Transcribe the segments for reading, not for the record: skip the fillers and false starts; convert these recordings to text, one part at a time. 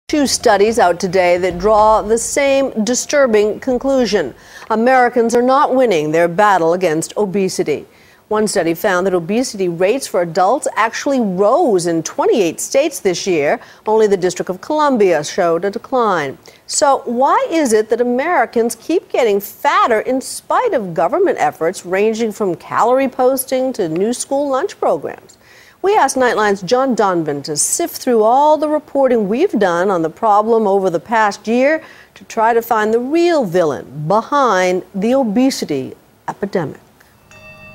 Two studies out today that draw the same disturbing conclusion. Americans are not winning their battle against obesity. One study found that obesity rates for adults actually rose in 28 states this year. Only the District of Columbia showed a decline. So why is it that Americans keep getting fatter in spite of government efforts ranging from calorie posting to new school lunch programs? We asked Nightline's John Donvan to sift through all the reporting we've done on the problem over the past year to try to find the real villain behind the obesity epidemic.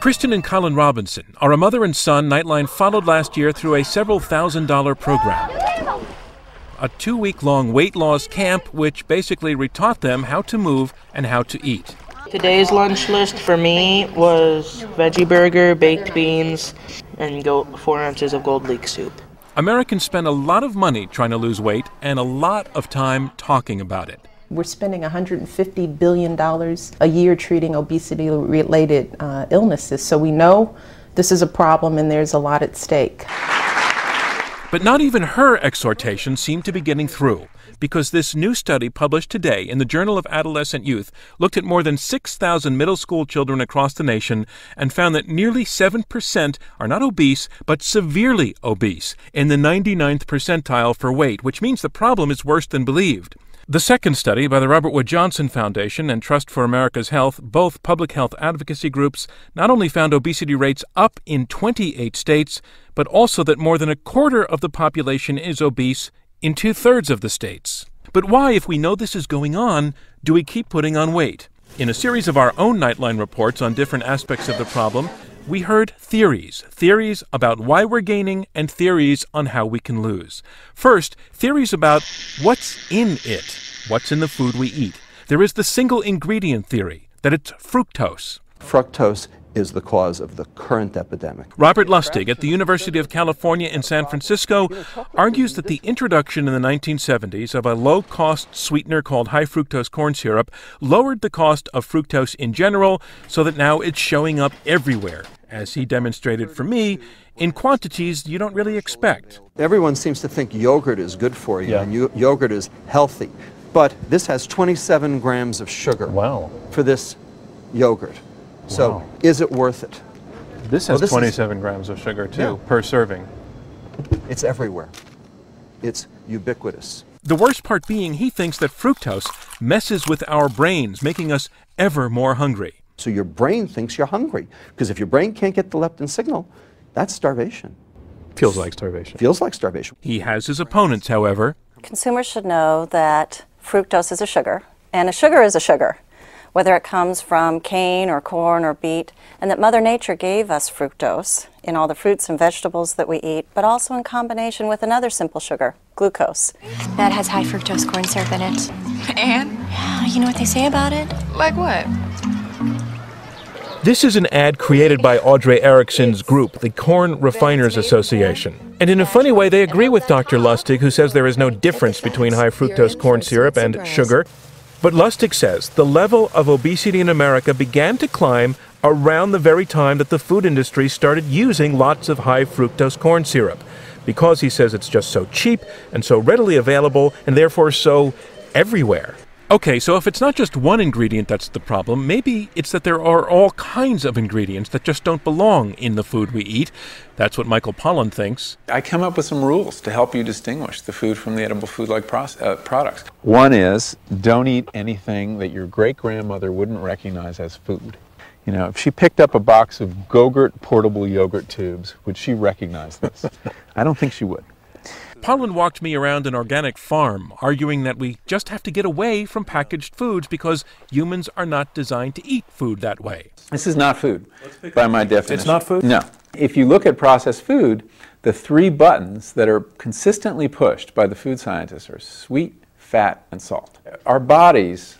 Kristen and Colin Robinson are a mother and son Nightline followed last year through a several $1,000 program. A 2-week-long weight loss camp which basically retaught them how to move and how to eat. Today's lunch list for me was veggie burger, baked beans, and 4 ounces of gold leek soup. Americans spend a lot of money trying to lose weight and a lot of time talking about it. We're spending $150 billion a year treating obesity-related illnesses, so we know this is a problem and there's a lot at stake. But not even her exhortation seemed to be getting through, because this new study published today in the Journal of Adolescent Youth looked at more than 6,000 middle school children across the nation and found that nearly 7% are not obese, but severely obese, in the 99th percentile for weight, which means the problem is worse than believed. The second study by the Robert Wood Johnson Foundation and Trust for America's Health, both public health advocacy groups, not only found obesity rates up in 28 states, but also that more than a quarter of the population is obese in 2/3 of the states. But why, if we know this is going on, do we keep putting on weight? In a series of our own Nightline reports on different aspects of the problem, we heard theories about why we're gaining and theories on how we can lose. First, theories about what's in it, what's in the food we eat. There is the single ingredient theory, that it's fructose. Fructose is the cause of the current epidemic. Robert Lustig at the University of California in San Francisco argues that the introduction in the 1970s of a low-cost sweetener called high fructose corn syrup lowered the cost of fructose in general so that now it's showing up everywhere, as he demonstrated for me, in quantities you don't really expect. Everyone seems to think yogurt is good for you and yogurt is healthy, but this has 27 grams of sugar for this yogurt. So, is it worth it? This has 27 grams of sugar, too, per serving. It's everywhere. It's ubiquitous. The worst part being he thinks that fructose messes with our brains, making us ever more hungry. So your brain thinks you're hungry, because if your brain can't get the leptin signal, that's starvation. Feels like starvation. Feels like starvation. He has his opponents, however. Consumers should know that fructose is a sugar, and a sugar is a sugar, whether it comes from cane or corn or beet, and that Mother Nature gave us fructose in all the fruits and vegetables that we eat, but also in combination with another simple sugar, glucose. That has high fructose corn syrup in it. And? Yeah, you know what they say about it? Like what? This is an ad created by Audrey Erickson's group, the Corn Refiners Association. And in a funny way, they agree with Dr. Lustig, who says there is no difference between high fructose corn syrup and sugar. But Lustig says the level of obesity in America began to climb around the very time that the food industry started using lots of high fructose corn syrup, because he says it's just so cheap and so readily available and therefore so everywhere. Okay, so if it's not just one ingredient that's the problem, maybe it's that there are all kinds of ingredients that just don't belong in the food we eat. That's what Michael Pollan thinks. I come up with some rules to help you distinguish the food from the edible food-like products. One is, don't eat anything that your great-grandmother wouldn't recognize as food. You know, if she picked up a box of Go-Gurt portable yogurt tubes, would she recognize this? I don't think she would. Pollan walked me around an organic farm, arguing that we just have to get away from packaged foods because humans are not designed to eat food that way. This is not food, by my definition. It's not food? No. If you look at processed food, the 3 buttons that are consistently pushed by the food scientists are sweet, fat, and salt. Our bodies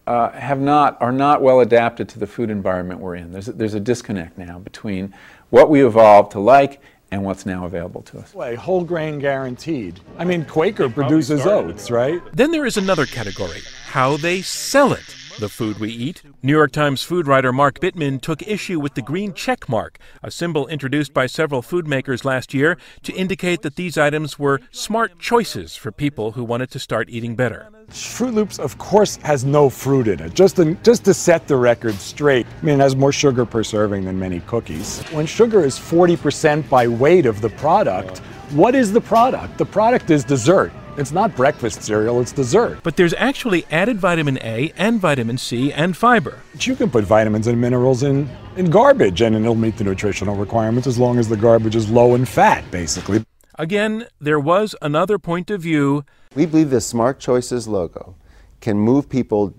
are not well adapted to the food environment we're in. There's a disconnect now between what we evolved to like and what's now available to us. Whole grain guaranteed. I mean, Quaker produces oats, right? Then there is another category, how they sell it. the food we eat. New York Times food writer Mark Bittman took issue with the green check mark, a symbol introduced by several food makers last year to indicate that these items were smart choices for people who wanted to start eating better. Froot Loops, of course, has no fruit in it, just to set the record straight. I mean, it has more sugar per serving than many cookies. When sugar is 40% by weight of the product, what is the product? The product is dessert. It's not breakfast cereal, it's dessert. But there's actually added vitamin A and vitamin C and fiber. But you can put vitamins and minerals in garbage and it'll meet the nutritional requirements as long as the garbage is low in fat, basically. Again, there was another point of view. We believe the Smart Choices logo can move people,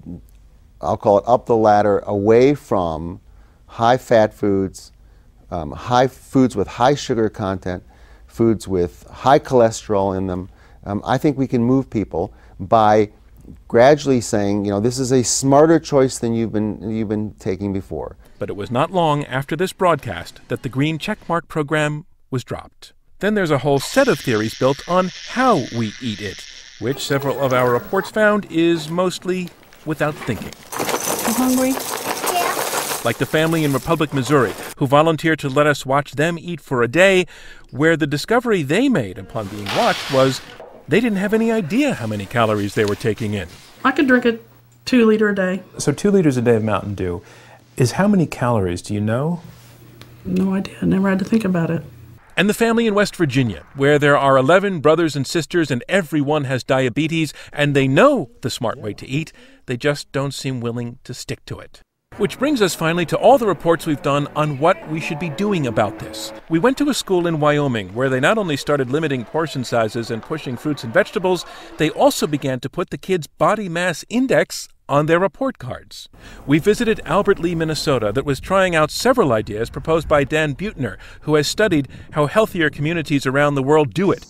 I'll call it up the ladder, away from high-fat foods, foods with high sugar content, foods with high cholesterol in them. I think we can move people by gradually saying, you know, this is a smarter choice than you've been taking before. But it was not long after this broadcast that the green checkmark program was dropped. Then there's a whole set of theories built on how we eat it, which several of our reports found is mostly without thinking. You hungry? Yeah. Like the family in Republic, Missouri, who volunteered to let us watch them eat for a day, where the discovery they made upon being watched was they didn't have any idea how many calories they were taking in. I could drink a 2 liter a day. So 2 liters a day of Mountain Dew is how many calories, do you know? No idea. I never had to think about it. And the family in West Virginia, where there are 11 brothers and sisters and everyone has diabetes, and they know the smart way to eat, they just don't seem willing to stick to it. Which brings us finally to all the reports we've done on what we should be doing about this. We went to a school in Wyoming where they not only started limiting portion sizes and pushing fruits and vegetables, they also began to put the kids' body mass index on their report cards. We visited Albert Lea, Minnesota, that was trying out several ideas proposed by Dan Buettner, who has studied how healthier communities around the world do it.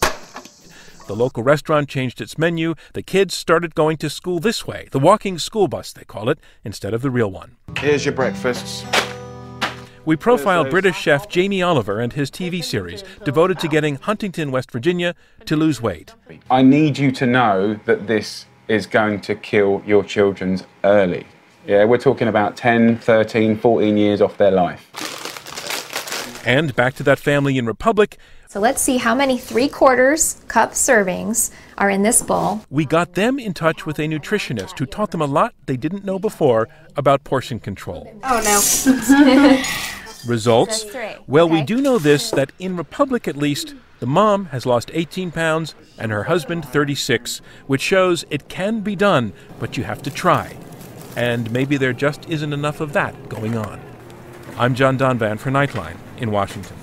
The local restaurant changed its menu. The kids started going to school this way, the walking school bus, they call it, instead of the real one. Here's your breakfasts. We profiled British chef Jamie Oliver and his TV series, devoted to getting Huntington, West Virginia, to lose weight. I need you to know that this is going to kill your children early. Yeah, we're talking about 10, 13, 14 years off their life. And back to that family in Republic. So let's see how many 3/4 cup servings are in this bowl. We got them in touch with a nutritionist who taught them a lot they didn't know before about portion control. Oh no. Results? Well, we do know this, that in Republic at least, the mom has lost 18 pounds and her husband 36, which shows it can be done, but you have to try. And maybe there just isn't enough of that going on. I'm John Donvan for Nightline in Washington.